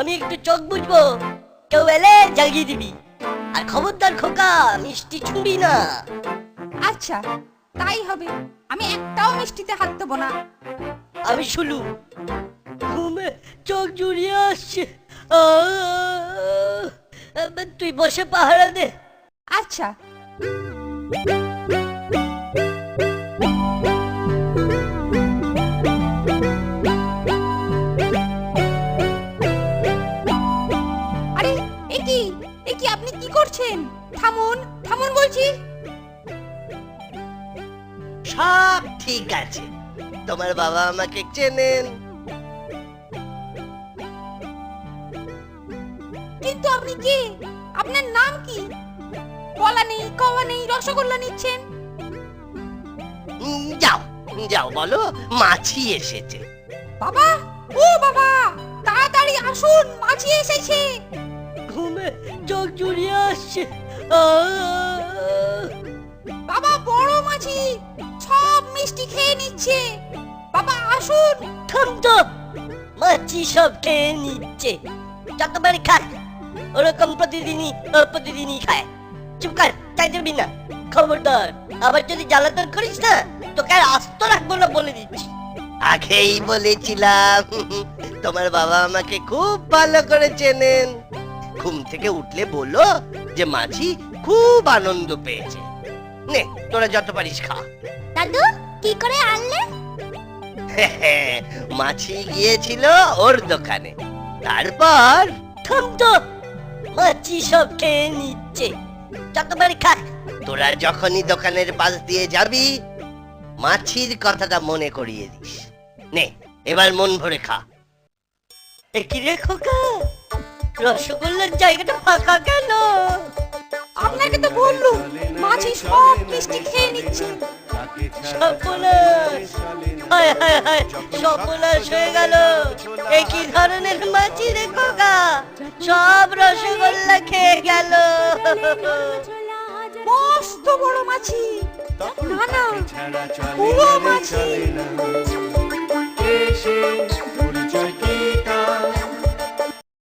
আমি একটু চোখ বুঝবো, কেউ এলে জাগিয়ে দিবি। আর খবরদার খোকা, মিষ্টি ছুঁবি না। আচ্ছা তাই হবে, আমি একটাও মিষ্টিতে হাত দেবো না। আমি শুলু, ঘুমে চোখ জুড়িয়ে আসছে। আহ! তুই বসে পাহারা দে। আচ্ছা। আরে এ কি আপনি কি করছেন? থামুন থামুন বলছি। সব ঠিক আছে, তোমার বাবা আমাকে চেনেন। কিন্তু আপনি কে? আপনার নাম কি? কলা নেই, কওয়া নেই, রসগোল্লা নিচ্ছেন। যাও যাও, বলো মাছি এসেছে। বাবা, ও বাবা, তাড়াতাড়ি আসুন, মাছি এসেছে। ঘুমে চোখ জুড়িয়ে আসছে। বাবা, বড় মাছি সব মিষ্টি খেয়ে নিচ্ছে। বাবা আসুন। থাম তো, মাছি সব খেয়ে নিচ্ছে। যতবার খায় ওরকম প্রতিদিনই খায়। চুপ কর, চাই দিবি না। খবরদার, আবার যদি জ্বালাতন করিস না, তোকে আর আস্ত রাখবো না বলে দিচ্ছি। আগেই বলেছিলাম, তোমার বাবা আমাকে খুব ভালো করে চেনেন। ঘুম থেকে উঠলে বলো যে মাছি খুব আনন্দ পেয়েছে। নে, তোরা যত পারিস খা। দাদু কি করে আনলে? মাছি গিয়েছিল ওর দোকানে, তারপর থাম তো, মাছি সব খেয়ে নিচ্ছে। যতবার খায়। তোরা যখনই দোকানের পাশ দিয়ে যাবি, মাছির কথাটা মনে করিয়ে দিস। নে, এবার মন ভরে খা। কি রে খোকা, রসগোল্লার জায়গাটা ফাঁকা কেন? আপনাকে তো বললুম, মাছি সব মিষ্টি খেয়ে নিচ্ছে। সর্বনাশ, হায় হায় হায়, সর্বনাশ হয়ে গেল। এ কি ধরনের মাছি রে খোকা, সব রসগোল্লা খেয়ে গেল। মস্ত বড় মাছি, না না, পুরো মাছি।